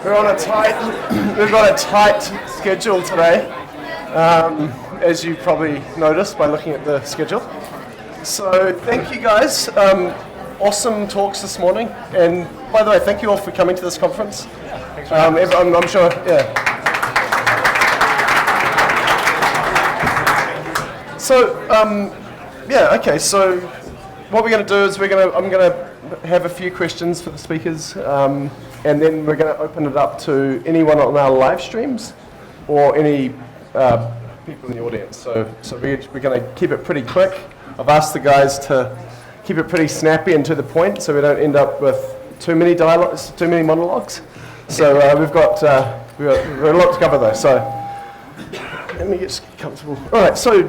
We're on a we've got a tight schedule today, as you probably noticed by looking at the schedule. So thank you guys. Awesome talks this morning, and by the way, thank you all for coming to this conference. I'm sure, yeah. So, okay. So, what we're going to do is I'm going to have a few questions for the speakers, and then we're going to open it up to anyone on our live streams or any people in the audience. So we're going to keep it pretty quick. I've asked the guys to keep it pretty snappy and to the point, so we don't end up with too many monologues. So we've got a lot to cover though. So let me get comfortable. All right. So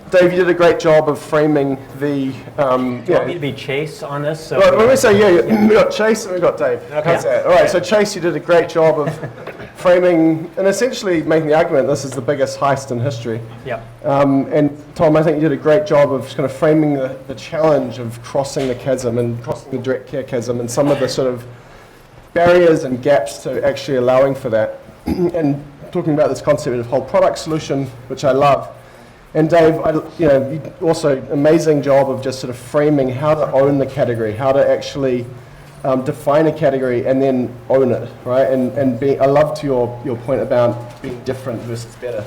Dave, you did a great job of framing the. Do you want me to be Chase on this? So well, when we say we got Chase and we got Dave. Okay. All right. So Chase, you did a great job of framing and essentially making the argument this is the biggest heist in history. Yeah. And Tom, I think you did a great job of kind of framing the challenge of crossing the chasm and crossing the direct care chasm and some of the sort of barriers and gaps to actually allowing for that. And talking about this concept of whole product solution, which I love. And Dave, you also amazing job of just sort of framing how to own the category, how to actually define a category and then own it, right? And I loved your point about being different versus better.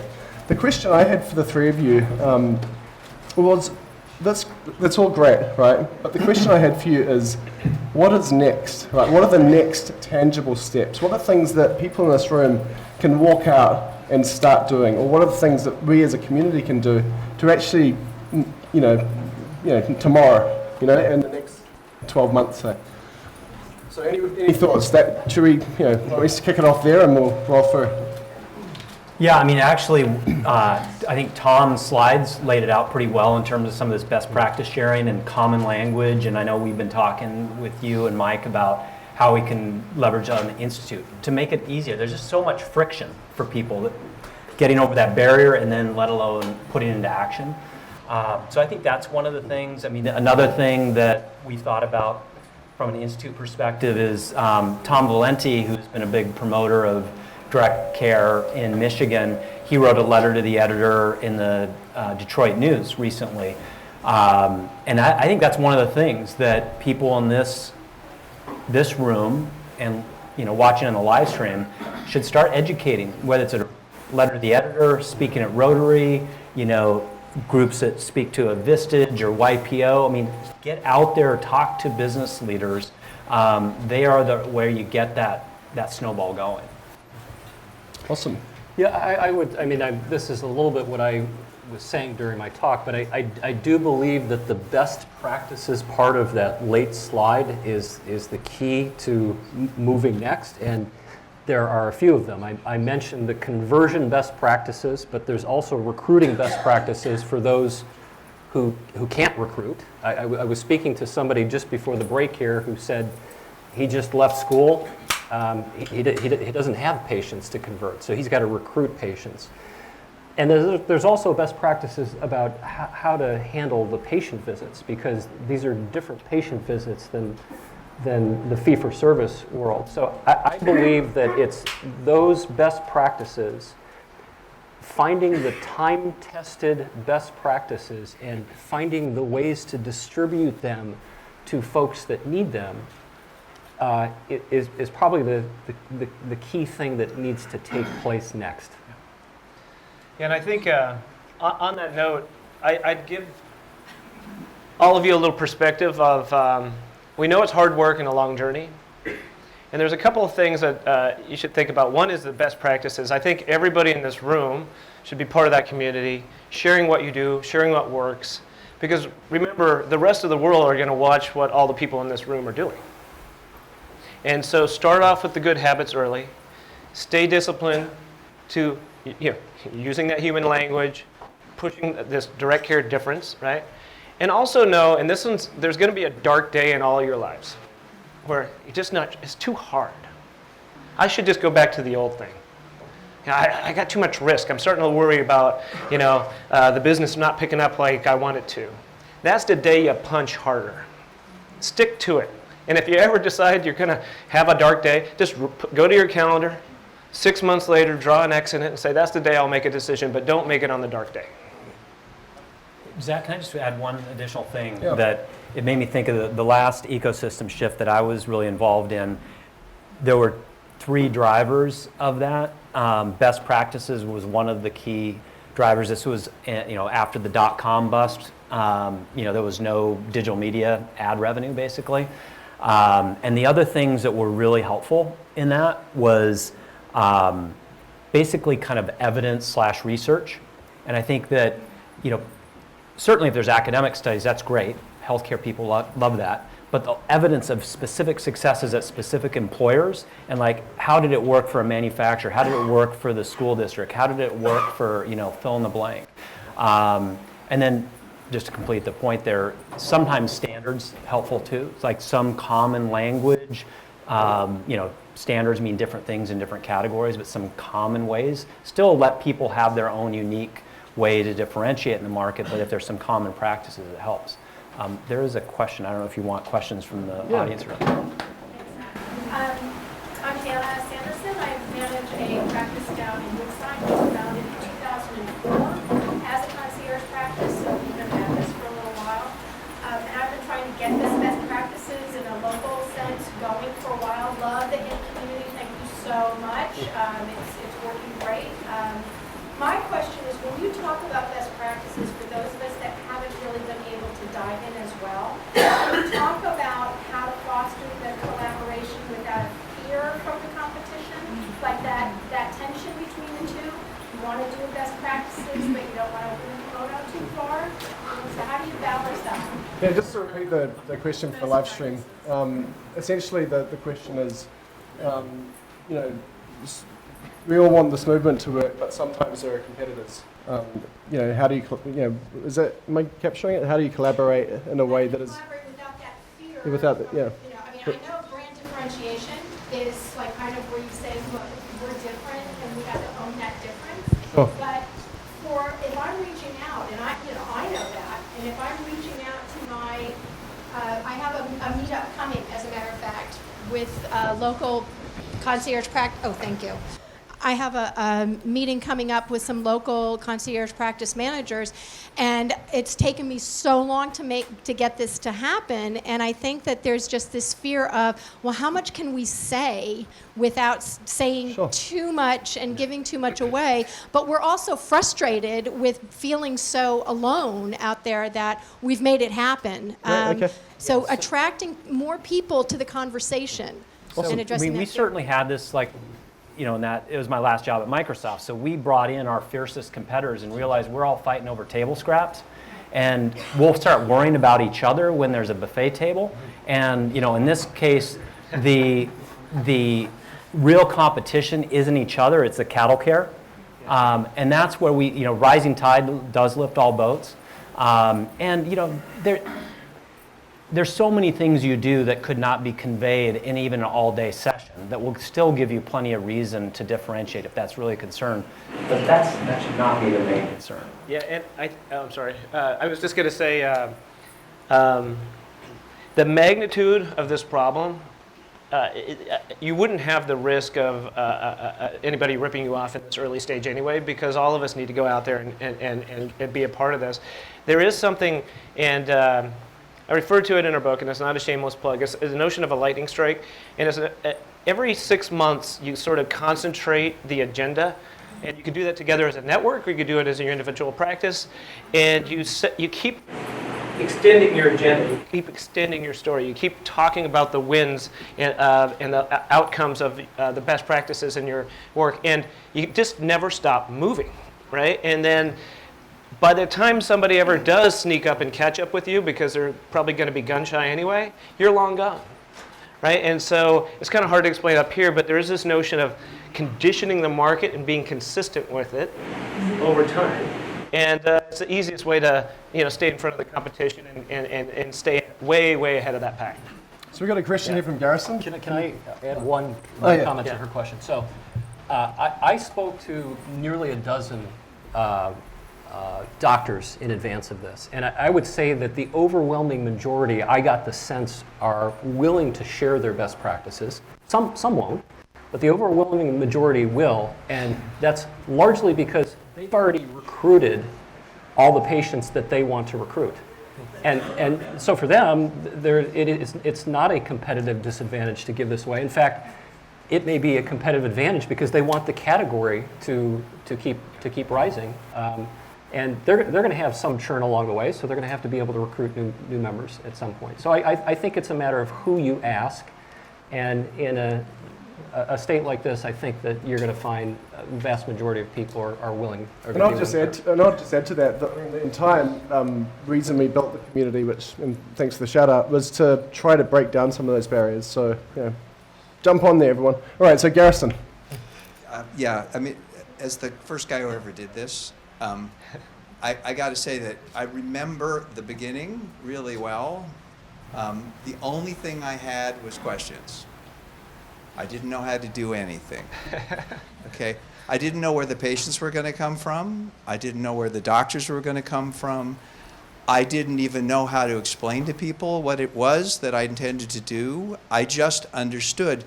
The question I had for the three of you was, that's all great, right? But the question I had for you is, what is next, right? What are the next tangible steps? What are things that people in this room can walk out and start doing, or what are the things that we as a community can do to actually, tomorrow, in the next 12 months? So any thoughts? Should we kick it off there and we'll roll through? Yeah, I mean, actually, I think Tom's slides laid it out pretty well in terms of some of this best practice sharing and common language, and I know we've been talking with you and Mike about how we can leverage on the Institute to make it easier. There's just so much friction for people that getting over that barrier and then let alone putting it into action. So I think that's one of the things. I mean, another thing that we thought about from an Institute perspective is Tom Valenti, who's been a big promoter of direct care in Michigan. He wrote a letter to the editor in the Detroit News recently. And I think that's one of the things that people in this room and watching on the live stream should start educating, whether it's a letter to the editor, speaking at Rotary, groups that speak to a Vistage or YPO. I mean, get out there, talk to business leaders. They are where you get that snowball going. Awesome. Yeah, this is a little bit what I was saying during my talk, but I do believe that the best practices part of that late slide is the key to moving next, and there are a few of them. I mentioned the conversion best practices, but there's also recruiting best practices for those who can't recruit. I was speaking to somebody just before the break here who said he just left school. He doesn't have patients to convert, so he's got to recruit patients. And there's also best practices about how to handle the patient visits, because these are different patient visits than the fee-for-service world. So I believe that it's those best practices, finding the time-tested best practices and finding the ways to distribute them to folks that need them is probably the key thing that needs to take place next. Yeah, and I think on that note, I'd give all of you a little perspective of, we know it's hard work and a long journey, and there's a couple of things that you should think about. One is the best practices. I think everybody in this room should be part of that community, sharing what you do, sharing what works, because remember, the rest of the world are going to watch what all the people in this room are doing. And so start off with the good habits early, stay disciplined to using that human language, pushing this direct care difference, right? And also know, and there's going to be a dark day in all your lives where it's too hard. I should just go back to the old thing. I got too much risk. I'm starting to worry about, the business not picking up like I want it to. That's the day you punch harder. Stick to it. And if you ever decide you're going to have a dark day, just go to your calendar, 6 months later, draw an X in it and say, that's the day I'll make a decision, but don't make it on the dark day. Zach, can I just add one additional thing Yeah. that it made me think of the last ecosystem shift that I was really involved in. There were 3 drivers of that. Best practices was one of the key drivers. This was, after the .com bust. There was no digital media ad revenue, basically. And the other things that were really helpful in that was basically kind of evidence/research. And I think that, certainly if there's academic studies, that's great. Healthcare people love that. But the evidence of specific successes at specific employers, and like, how did it work for a manufacturer? How did it work for the school district? How did it work for, fill in the blank? And then, just to complete the point there, sometimes standards helpful too. It's like some common language. Standards mean different things in different categories, but some common ways. Still let people have their own unique way to differentiate in the market, but if there's some common practices, it helps. There is a question. I don't know if you want questions from the audience or not. I'm Hannah Sanderson. I manage a practice down in Woodside. It was founded in 2004 as a concierge practice, so we've been at this for a little while. And I've been trying to get this best practices in a local sense going for a while. Love the Hint community. Thank you so much. It's working great. My question is, when you talk about best practices for those of us that haven't really been able to dive in as well, can you talk about how to foster the collaboration without fear from the competition? Like that tension between the two? You want to do best practices, but you don't want to open the quota too far? So how do you balance that? Yeah, just to repeat the question for live stream. Essentially, the question is, we all want this movement to work, but sometimes there are competitors. How do you, am I capturing it? How do you collaborate in a way that is... Collaborate without that fear. Without that, yeah. I know brand differentiation is like kind of where you say, look, we're different and we have to own that difference. Sure. But if I'm reaching out, and I know that, and if I'm reaching out to I have a meetup coming, as a matter of fact, with local concierge practice. Oh, thank you. I have a meeting coming up with some local concierge practice managers, and it's taken me so long to get this to happen. And I think that there's just this fear of, well, how much can we say without saying too much and giving too much away? But we're also frustrated with feeling so alone out there that we've made it happen. So attracting more people to the conversation and addressing that we fear. certainly had this and that it was my last job at Microsoft. So we brought in our fiercest competitors and realized we're all fighting over table scraps. And we'll start worrying about each other when there's a buffet table. And, in this case, the real competition isn't each other, it's the cattle care. And that's where we, rising tide does lift all boats. There's so many things you do that could not be conveyed in even an all-day session that will still give you plenty of reason to differentiate if that's really a concern. But that should not be the main concern. Yeah, and I'm sorry. I was just going to say the magnitude of this problem, you wouldn't have the risk of anybody ripping you off in this early stage anyway, because all of us need to go out there and be a part of this. There is something, and I refer to it in our book, and it's not a shameless plug. It's the notion of a lightning strike. And it's every 6 months, you sort of concentrate the agenda. And you can do that together as a network, or you can do it as your individual practice. And you keep extending your agenda. You keep extending your story. You keep talking about the wins and the outcomes of the best practices in your work. And you just never stop moving, right? And then by the time somebody ever does sneak up and catch up with you, because they're probably going to be gun shy anyway, you're long gone, right? And so it's kind of hard to explain up here, but there is this notion of conditioning the market and being consistent with it over time. And it's the easiest way to stay in front of the competition and stay way, way ahead of that pack. So we got a question here from Garrison. Can I add one comment to her question? So I spoke to nearly a dozen doctors in advance of this. And I would say that the overwhelming majority, I got the sense, are willing to share their best practices. Some won't, but the overwhelming majority will, and that's largely because they've already recruited all the patients that they want to recruit. And so for them, it's not a competitive disadvantage to give this away. In fact, it may be a competitive advantage because they want the category to keep rising. And they're going to have some churn along the way, so they're going to have to be able to recruit new members at some point. So I think it's a matter of who you ask. And in a state like this, I think that you're going to find a vast majority of people are willing. And I'll just add to that, the entire reason we built the community, which, and thanks for the shout out, was to try to break down some of those barriers. So, jump on there, everyone. All right, so Garrison. Yeah, I mean, as the first guy who ever did this, I got to say that I remember the beginning really well. The only thing I had was questions. I didn't know how to do anything. Okay, I didn't know where the patients were going to come from. I didn't know where the doctors were going to come from. I didn't even know how to explain to people what it was that I intended to do. I just understood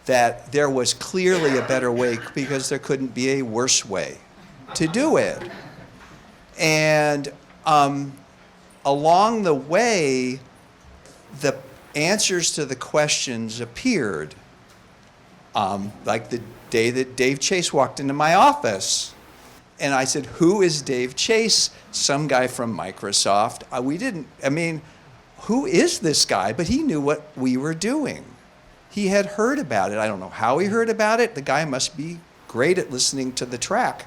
that there was clearly a better way because there couldn't be a worse way to do it. And along the way, the answers to the questions appeared. Like the day that Dave Chase walked into my office. And I said, who is Dave Chase? Some guy from Microsoft. Who is this guy? But he knew what we were doing. He had heard about it. I don't know how he heard about it. The guy must be great at listening to the track.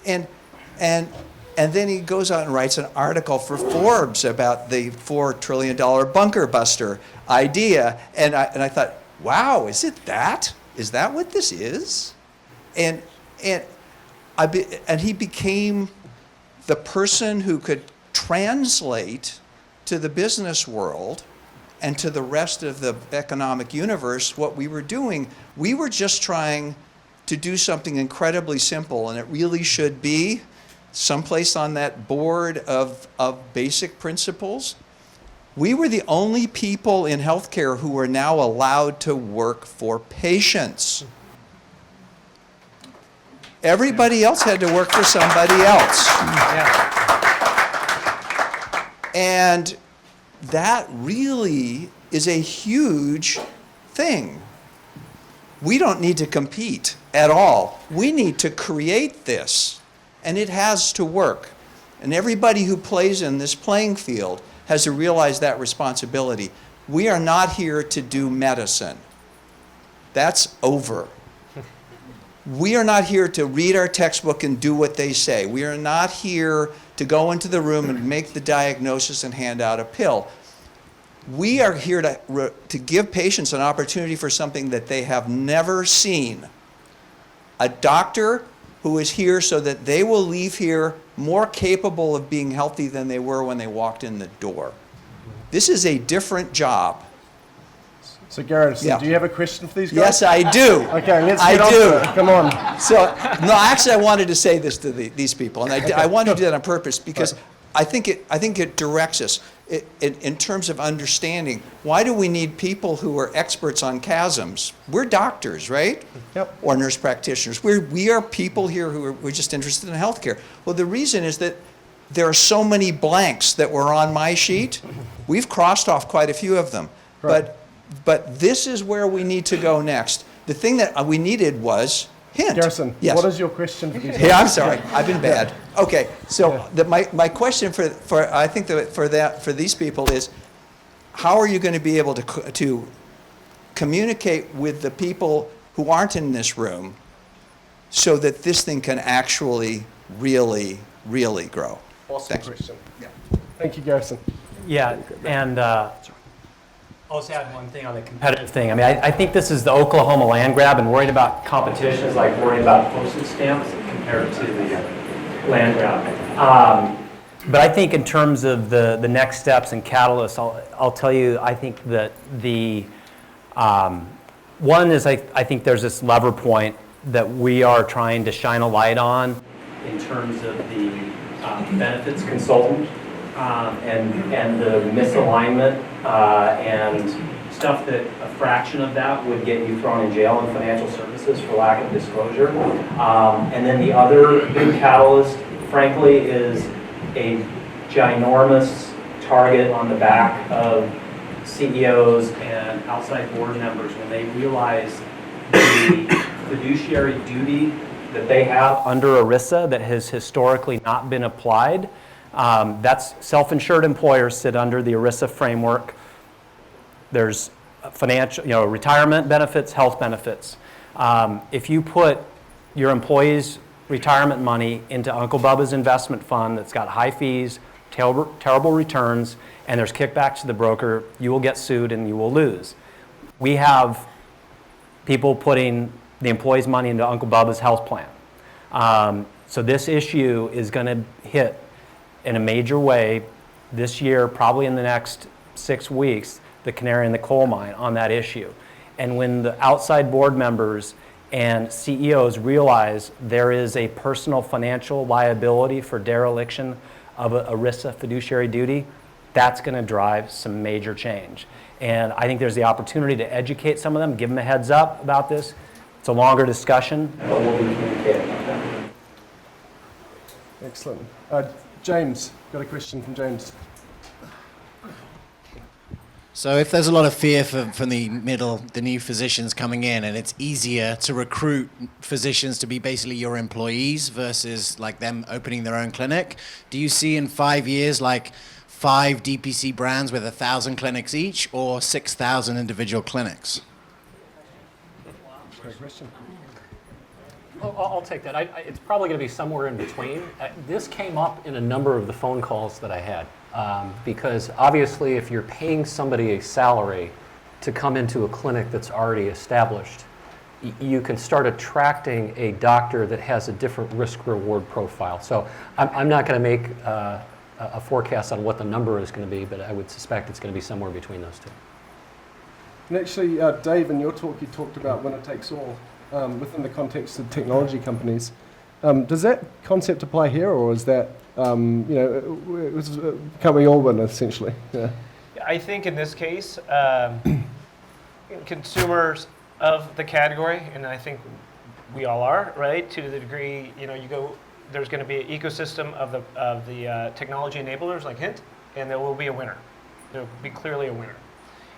And then he goes out and writes an article for Forbes about the $4 trillion bunker buster idea. And I thought, wow, is it that? Is that what this is? And he became the person who could translate to the business world and to the rest of the economic universe what we were doing. We were just trying to do something incredibly simple, and it really should be someplace on that board of basic principles. We were the only people in healthcare who were now allowed to work for patients. Everybody else had to work for somebody else. Yeah. And that really is a huge thing. We don't need to compete at all. We need to create this, and it has to work. And everybody who plays in this playing field has to realize that responsibility. We are not here to do medicine. That's over. We are not here to read our textbook and do what they say. We are not here to go into the room and make the diagnosis and hand out a pill. We are here to give patients an opportunity for something that they have never seen. A doctor who is here so that they will leave here more capable of being healthy than they were when they walked in the door. This is a different job. So Garrison, Yeah. do you have a question for these guys? Yes, I do. Okay, let's I get on do. to it. Come on. So, no, actually, I wanted to say this to these people, and I wanted to do that on purpose because I think it directs us in terms of understanding. Why do we need people who are experts on chasms? We're doctors, right? Yep. Or nurse practitioners. We are people here we're just interested in healthcare. Well, the reason is that there are so many blanks that were on my sheet. We've crossed off quite a few of them. Right. But this is where we need to go next. The thing that we needed was Hint. Garrison, Yes. what is your question for these guys? Yeah, I'm sorry. I've been bad. Okay, so my question for these people is, how are you going to be able to communicate with the people who aren't in this room so that this thing can actually really, really grow? Awesome Thanks. question. Yeah. Thank you, Garrison. Yeah, and I'll just add one thing on the competitive thing. I mean, I think this is the Oklahoma land grab, and worried about competition is like worried about postage stamps compared to the land grab. But I think in terms of the next steps and catalysts, I'll tell you, I think that the one is I think there's this lever point that we are trying to shine a light on in terms of the benefits consultant, and the misalignment and stuff that a fraction of that would get you thrown in jail in financial services for lack of disclosure. And then the other big catalyst, frankly, is a ginormous target on the back of CEOs and outside board members when they realize the fiduciary duty that they have under ERISA that has historically not been applied. That's self-insured employers sit under the ERISA framework. There's financial, retirement benefits, health benefits. If you put your employees' retirement money into Uncle Bubba's investment fund that's got high fees, terrible returns, and there's kickbacks to the broker, you will get sued and you will lose. We have people putting the employees' money into Uncle Bubba's health plan. So this issue is going to hit in a major way this year, probably in the next 6 weeks, the canary in the coal mine on that issue. And when the outside board members and CEOs realize there is a personal financial liability for dereliction of a ERISA fiduciary duty, that's going to drive some major change. And I think there's the opportunity to educate some of them, give them a heads up about this. It's a longer discussion, but we'll be communicating about that. Excellent. James, got a question from James. So if there's a lot of fear from the new physicians coming in, and it's easier to recruit physicians to be basically your employees versus like them opening their own clinic, do you see in 5 years like 5 DPC brands with 1,000 clinics each, or 6,000 individual clinics? Great question. I'll take that. It's probably going to be somewhere in between. This came up in a number of the phone calls that I had. Because obviously if you're paying somebody a salary to come into a clinic that's already established, you can start attracting a doctor that has a different risk-reward profile. So I'm not going to make a forecast on what the number is going to be, but I would suspect it's going to be somewhere between those two. And actually, Dave, in your talk, you talked about winner takes all within the context of technology companies. Does that concept apply here, or is that, can't we all win, essentially? Yeah. I think in this case, consumers of the category, and I think we all are, right, to the degree, there's going to be an ecosystem of the technology enablers like Hint, and there will be a winner. There will be clearly a winner.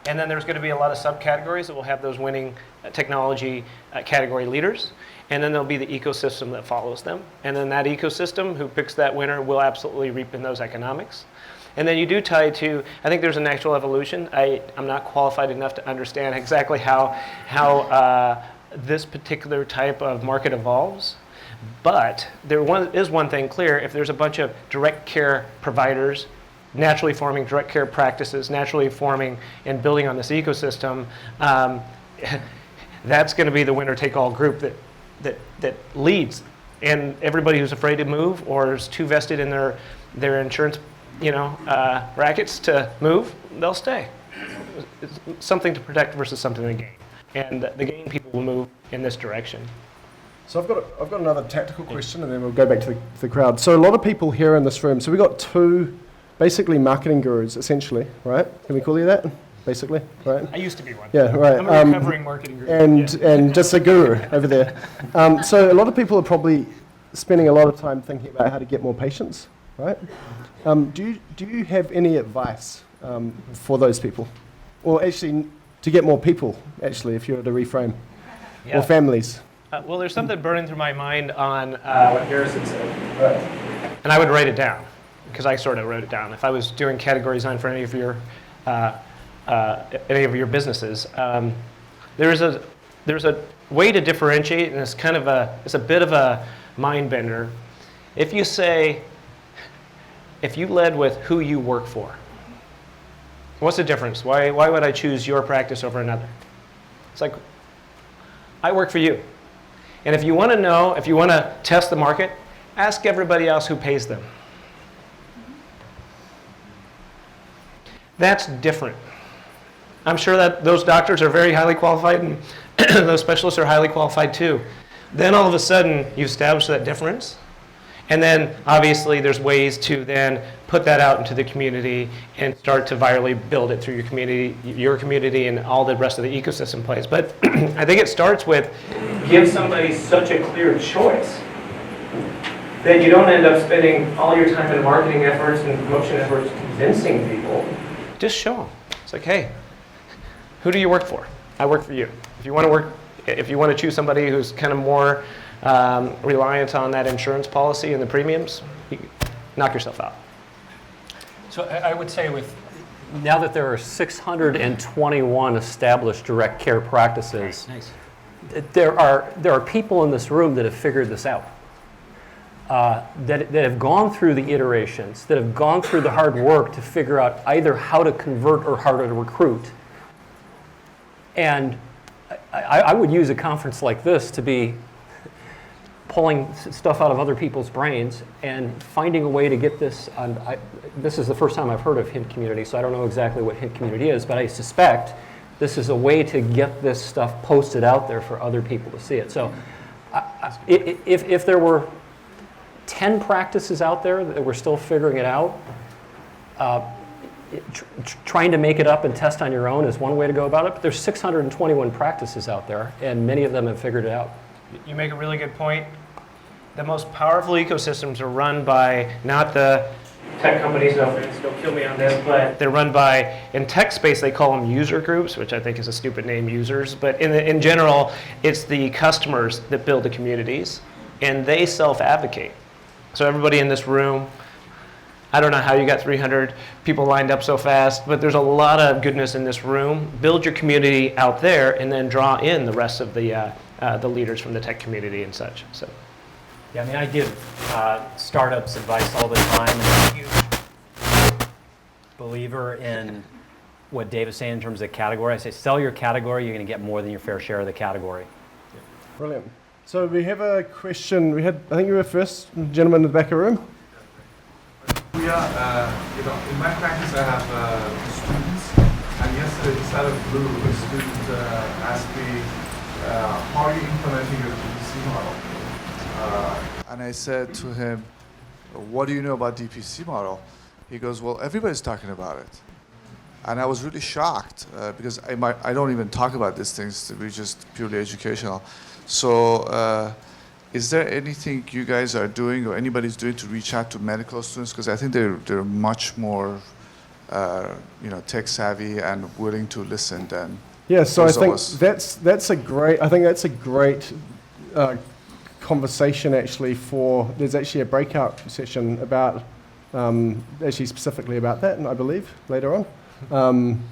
And then there's going to be a lot of subcategories that will have those winning technology category leaders. And then there'll be the ecosystem that follows them. And then that ecosystem who picks that winner will absolutely reap in those economics. And then you do tie to, I think there's a natural evolution. I'm not qualified enough to understand exactly how this particular type of market evolves. But there is one thing clear: if there's a bunch of direct care providers naturally forming direct care practices, naturally forming and building on this ecosystem, that's going to be the winner-take-all group that leads. And everybody who's afraid to move or is too vested in their insurance, brackets to move, they'll stay. It's something to protect versus something to gain. And the gain people will move in this direction. So I've got another tactical question, and then we'll go back to the crowd. So a lot of people here in this room, so we've got 2 basically marketing gurus, essentially, right? Can we call you that, basically, right? I used to be one. Yeah, right. I'm a recovering marketing guru. And just a guru over there. So a lot of people are probably spending a lot of time thinking about how to get more patients, right? Do you have any advice for those people? Or actually, to get more people, actually, if you were to reframe, or families? Well, there's something burning through my mind on what Harrison said. Right. And I would write it down, because I sort of wrote it down. If I was doing category design for any of your businesses, there's a way to differentiate, and it's a bit of a mind bender. If you led with who you work for, what's the difference? Why would I choose your practice over another? It's like, I work for you. And if you want to test the market, ask everybody else who pays them. That's different. I'm sure that those doctors are very highly qualified, and those specialists are highly qualified too. Then all of a sudden, you establish that difference, And then obviously there's ways to then put that out into the community and start to virally build it through your community and all the rest of the ecosystem plays. But I think it starts with give somebody such a clear choice that you don't end up spending all your time in marketing efforts and promotion efforts convincing people. Just show them. It's like, hey, who do you work for? I work for you. If you want to choose somebody who's kind of more reliant on that insurance policy and the premiums, knock yourself out. So I would say now that there are 621 established direct care practices, Nice. there are people in this room that have figured this out, that have gone through the iterations, that have gone through the hard work to figure out either how to convert or how to recruit. And I would use a conference like this to be pulling stuff out of other people's brains and finding a way to get this on. This is the first time I've heard of Hint Community, so I don't know exactly what Hint Community is, but I suspect this is a way to get this stuff posted out there for other people to see it. So if there were 10 practices out there that were still figuring it out, trying to make it up and test on your own is one way to go about it, but there's 621 practices out there, and many of them have figured it out. You make a really good point. The most powerful ecosystems are run by not the tech companies, no offense, don't kill me on this, but they're run by, in tech space, they call them user groups, which I think is a stupid name, users. But in general, it's the customers that build the communities, and they self-advocate. So everybody in this room, I don't know how you got 300 people lined up so fast, but there's a lot of goodness in this room. Build your community out there, and then draw in the rest of the leaders from the tech community and such. So. Yeah, I mean, I give startups advice all the time, and I'm a huge believer in what Dave is saying in terms of the category. I say, sell your category, you're going to get more than your fair share of the category. Brilliant. So we have a question. I think you were first, gentleman in the back of the room. We are, in my practice I have students, and yesterday just out of blue, a student asked me, how are you implementing your DPC model? And I said to him, what do you know about DPC model? He goes, well, everybody's talking about it. And I was really shocked because I don't even talk about these things, we're just purely educational. So is there anything you guys are doing or anybody's doing to reach out to medical students? Because I think they're much more tech savvy and willing to listen than Yeah, so I think us. that's a great conversation actually there's actually a breakout session about, actually specifically about that, and I believe, later on.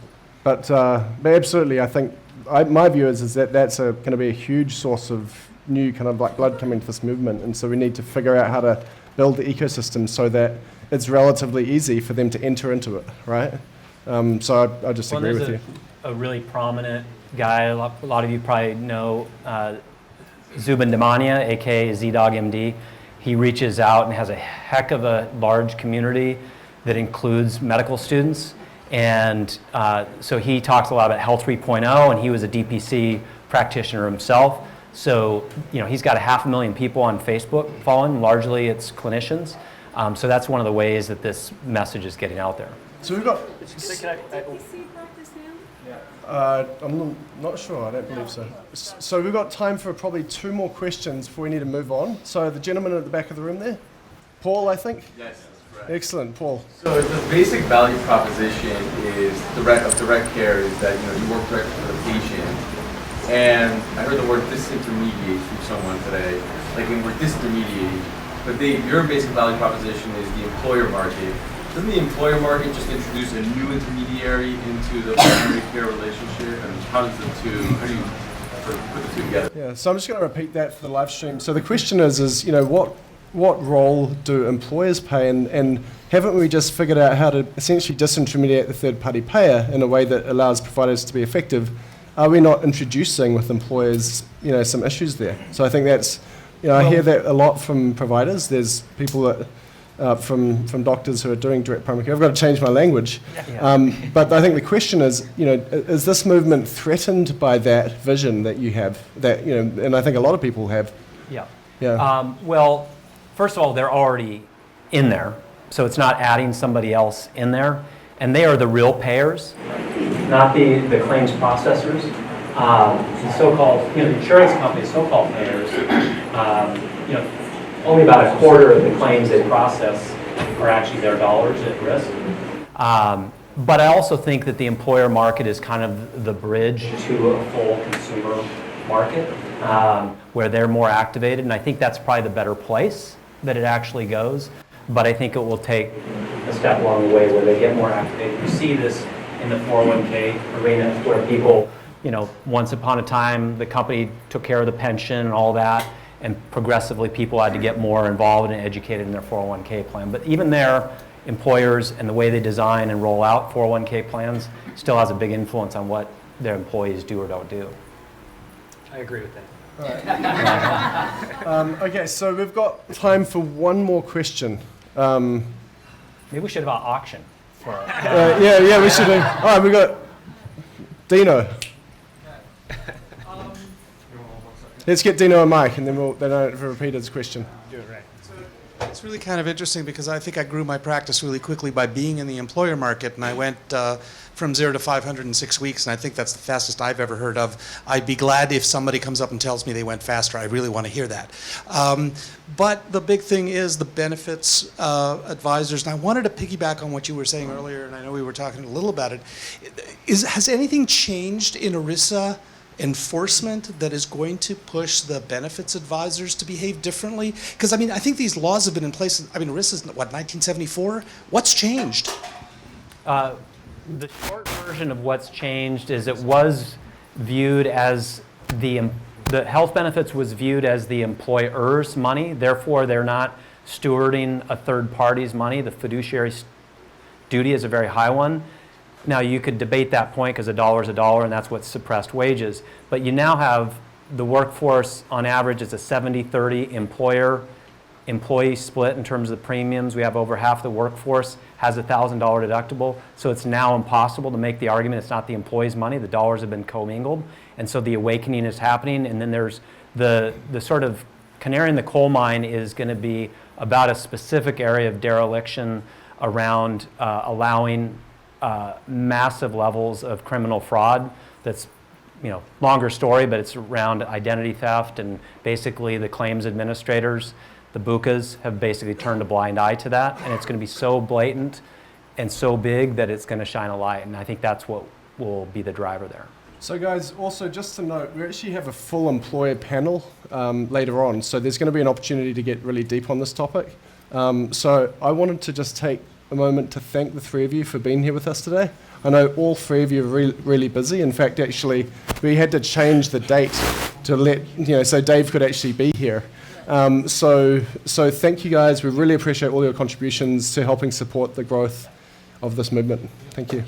But absolutely, I think, my view is that that's going to be a huge source of new kind of like blood coming to this movement, and so we need to figure out how to build the ecosystem so that it's relatively easy for them to enter into it, right? So I just agree with you. A really prominent guy, a lot of you probably know, Zubin Damania, aka Z-Dog MD. He reaches out and has a heck of a large community that includes medical students. And so he talks a lot about Health 3.0, and he was a DPC practitioner himself. So, he's got 500,000 people on Facebook following, largely it's clinicians. So that's one of the ways that this message is getting out there. So we've got, DPC practice now? I'm not sure, I don't believe so. So we've got time for probably 2 more questions before we need to move on. So the gentleman at the back of the room there, Paul, I think? Yes, that's correct. Excellent, Paul. So the basic value proposition is direct care is that you work directly for the patient. And I heard the word disintermediate from someone today, like we're disintermediating. But your basic value proposition is the employer market. Doesn't the employer market just introduce a new intermediary into the primary care relationship? And how do you put the two together? Yeah, so I'm just going to repeat that for the live stream. So the question is what role do employers play, and haven't we just figured out how to essentially disintermediate the third-party payer in a way that allows providers to be effective? Are we not introducing with employers, some issues there? So I think that's, I hear that a lot from providers. There's people that, from doctors who are doing direct primary care. I've got to change my language. But I think the question is, is this movement threatened by that vision that you have? That, and I think a lot of people have. Yeah. Yeah. Well, first of all, they're already in there, so it's not adding somebody else in there, and they are the real payers, not the claims processors. The so-called, the insurance companies, so-called payers, only about a quarter of the claims they process are actually their dollars at risk. But I also think that the employer market is kind of the bridge to a full consumer market where they're more activated, and I think that's probably the better place that it actually goes. But I think it will take a step along the way where they get more activated. You see this in the 401k arena where people, once upon a time, the company took care of the pension and all that, and progressively people had to get more involved and educated in their 401k plan. But even there, employers and the way they design and roll out 401k plans still has a big influence on what their employees do or don't do. I agree with that. Okay, so we've got time for one more question. Maybe we should have an auction for it. Yeah, we should do. All right, we've got Dino. Let's get Dino and Mike, and then I don't have to repeat his question. Do it right. It's really kind of interesting because I think I grew my practice really quickly by being in the employer market, and I went from 0 to 500 in 6 weeks, and I think that's the fastest I've ever heard of. I'd be glad if somebody comes up and tells me they went faster. I really want to hear that. But the big thing is the benefits advisors, and I wanted to piggyback on what you were saying earlier, and I know we were talking a little about it. Has anything changed in ERISA enforcement that is going to push the benefits advisors to behave differently? Because, I think these laws have been in place, ERISA's, 1974? What's changed? The short version of what's changed is it was viewed as the health benefits was viewed as the employer's money, therefore they're not stewarding a third party's money. The fiduciary duty is a very high one. Now, you could debate that point because $1 is $1, and that's what suppressed wages. But you now have the workforce, on average, is a 70-30 employee split in terms of the premiums. We have over half the workforce has a $1,000 deductible. So it's now impossible to make the argument it's not the employee's money. The dollars have been commingled. And so the awakening is happening. And then there's the sort of canary in the coal mine is going to be about a specific area of dereliction around allowing massive levels of criminal fraud. That's, longer story, but it's around identity theft, and basically the claims administrators, the BUCAs, have basically turned a blind eye to that, and it's going to be so blatant and so big that it's going to shine a light, and I think that's what will be the driver there. So guys, also just to note, we actually have a full employer panel later on, so there's going to be an opportunity to get really deep on this topic. So I wanted to just take a moment to thank the three of you for being here with us today. I know all three of you are really busy. In fact, actually, we had to change the date to so Dave could actually be here. So thank you guys. We really appreciate all your contributions to helping support the growth of this movement. Thank you.